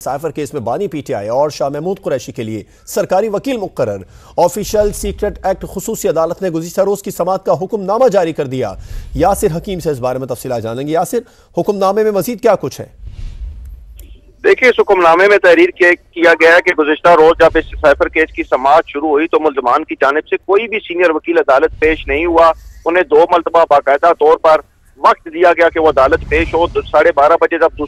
Cipher case में बानी PTI और शाह महमूद कुरैशी के लिए सरकारी वकील मुकर्रर। ऑफिशियल सीक्रेट एक्ट खुसूसी अदालत ने गुज़िश्ता रोज की समाअत का हुक्मनामा जारी कर दिया। यासिर हकीम से इस बारे में तफसीलात जानेंगे। यासिर, हुक्मनामे में मजीद क्या कुछ है? देखिए, इस हुक्मनामे में तहरीर किया गया है कि गुज़िश्ता रोज जब इस साइफर केस की समाअत शुरू हुई तो मुल्ज़मान की जानिब से कोई भी सीनियर वकील अदालत पेश नहीं हुआ। उन्हें 2 मरतबा बाकायदा तौर पर वक्त दिया गया कि वो अदालत पेश हो। 12:30 बजे जब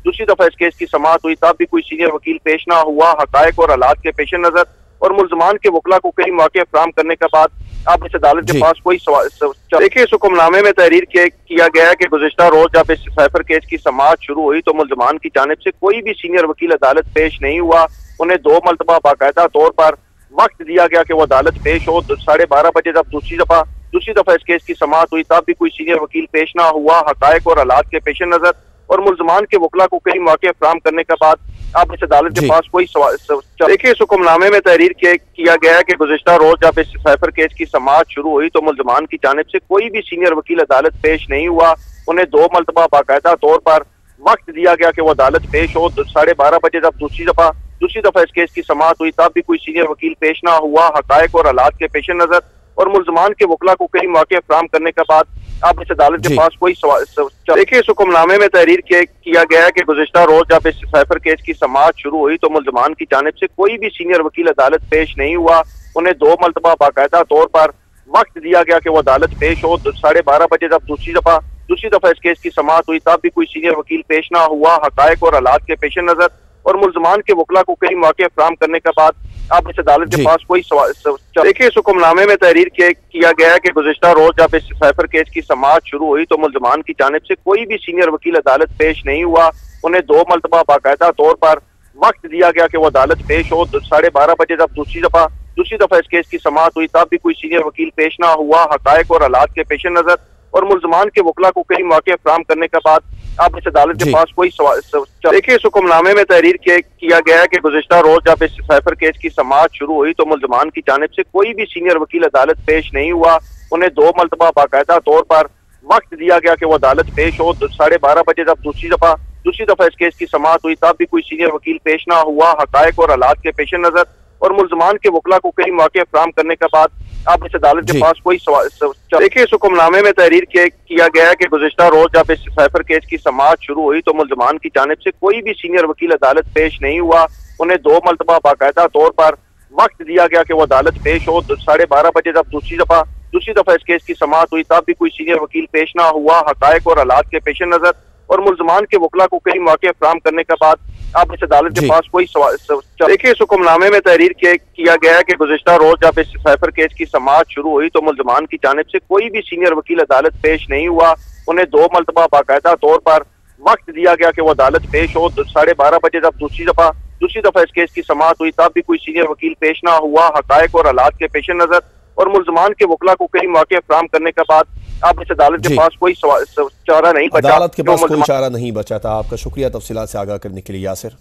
दूसरी दफा इस केस की समाअत हुई तब भी कोई सीनियर वकील पेश ना हुआ। हकायक और हालात के पेश नजर और मुल्ज़मान के वकला को कई मौके फराहम करने के बाद अब इस अदालत के पास कोई देखिए, इस हुक्मनामे में तहरीर किया गया है कि गुज़िश्ता रोज जब इस साइफर केस की समाअत शुरू हुई तो मुल्ज़मान की जानिब से कोई भी सीनियर वकील अदालत पेश नहीं हुआ। उन्हें 2 मरतबा बाकायदा तौर पर वक्त दिया गया कि वो अदालत पेश हो। 12:30 बजे जब दूसरी दफा इस केस की समाअत हुई तब भी कोई सीनियर वकील पेश ना हुआ। हकायक और हालात के पेश नजर और मुल्ज़मान के वकला को कई मौके फराहम करने के बाद अब इस अदालत के पास कोई देखिए, इस हुक्मनामे में तहरीर किया गया है कि गुज़िश्ता रोज जब इस साइफर केस की समाअत शुरू हुई तो मुल्ज़मान की जानिब से कोई भी सीनियर वकील अदालत पेश नहीं हुआ। उन्हें 2 मरतबा बाकायदा तौर पर वक्त दिया गया कि वो अदालत पेश हो। 12:30 बजे जब दूसरी दफा इस केस की समाअत हुई तब भी कोई सीनियर वकील पेश ना हुआ। हकायक और हालात के पेश नजर और मुल्ज़मान के वकला को कई मौके फराहम करने के बाद अब इस अदालत के पास कोई देखिए, इस हुक्मनामे में तहरीर किया गया है कि गुज़िश्ता रोज जब इस साइफर केस की समाअत शुरू हुई तो मुल्ज़मान की जानिब से कोई भी सीनियर वकील अदालत पेश नहीं हुआ। उन्हें 2 मरतबा बाकायदा तौर पर वक्त दिया गया कि वो अदालत पेश हो। 12:30 बजे जब दूसरी दफा इस केस की समाअत हुई तब भी कोई सीनियर वकील पेश ना हुआ। हकायक और हालात के पेश नजर और मुल्ज़मान के वकला को कई मौके फराहम करने के बाद अब इस अदालत के पास कोई देखिए, इस हुक्मनामे में तहरीर किया गया है कि गुज़िश्ता रोज जब इस साइफर केस की समाअत शुरू हुई तो मुल्ज़मान की जानिब से कोई भी सीनियर वकील अदालत पेश नहीं हुआ। उन्हें 2 मरतबा बाकायदा तौर पर वक्त दिया गया कि वो अदालत पेश हो। 12:30 बजे जब दूसरी दफा इस केस की समाअत हुई तब भी कोई सीनियर वकील पेश ना हुआ। हकायक और हालात के पेश नजर और मुल्ज़मान के वकला को कई मौके फराहम करने के बाद अब इस अदालत के पास कोई देखिए, इस हुक्मनामे में तहरीर किया गया है कि गुज़िश्ता रोज जब इस साइफर केस की समाअत शुरू हुई तो मुल्ज़मान की जानिब से कोई भी सीनियर वकील अदालत पेश नहीं हुआ। उन्हें 2 मरतबा बाकायदा तौर पर वक्त दिया गया कि वो अदालत पेश हो। 12:30 बजे जब दूसरी दफा इस केस की समाअत हुई तब भी कोई सीनियर वकील पेश ना हुआ। हकायक और हालात के पेश नजर और मुल्ज़मान के वकला को कई मौके फराहम करने के बाद अब इस अदालत के पास कोई देखिए, इस हुक्मनामे में तहरीर किया गया है कि गुज़िश्ता रोज जब इस साइफर केस की समाअत शुरू हुई तो मुल्ज़मान की जानिब से कोई भी सीनियर वकील अदालत पेश नहीं हुआ। उन्हें 2 मरतबा बाकायदा तौर पर वक्त दिया गया कि वो अदालत पेश हो। 12:30 बजे जब दूसरी दफा इस केस की समाअत हुई तब भी कोई सीनियर वकील पेश ना हुआ। हकायक और हालात के पेश नजर और मुल्ज़मान के वकला को कई मौके फराहम करने के बाद अब इस अदालत के पास कोई देखिए, इस हुक्मनामे में तहरीर किया गया है कि गुज़िश्ता रोज जब इस साइफर केस की समाअत शुरू हुई तो मुल्ज़मान की जानिब से कोई भी सीनियर वकील अदालत पेश नहीं हुआ। उन्हें 2 मरतबा बाकायदा तौर पर वक्त दिया गया कि वो अदालत पेश हो। 12:30 बजे जब दूसरी दफा इस केस की समाअत हुई तब भी कोई सीनियर वकील पेश ना हुआ। हकायक और हालात के पेश नजर और मुल्ज़मान के वकला को कई मौके फराहम करने के बाद अब इस अदालत के पास कोई चारा नहीं बचा। अदालत के पास कोई चारा नहीं बचा था। आपका शुक्रिया तफसीलात से आगाह करने के लिए यासिर।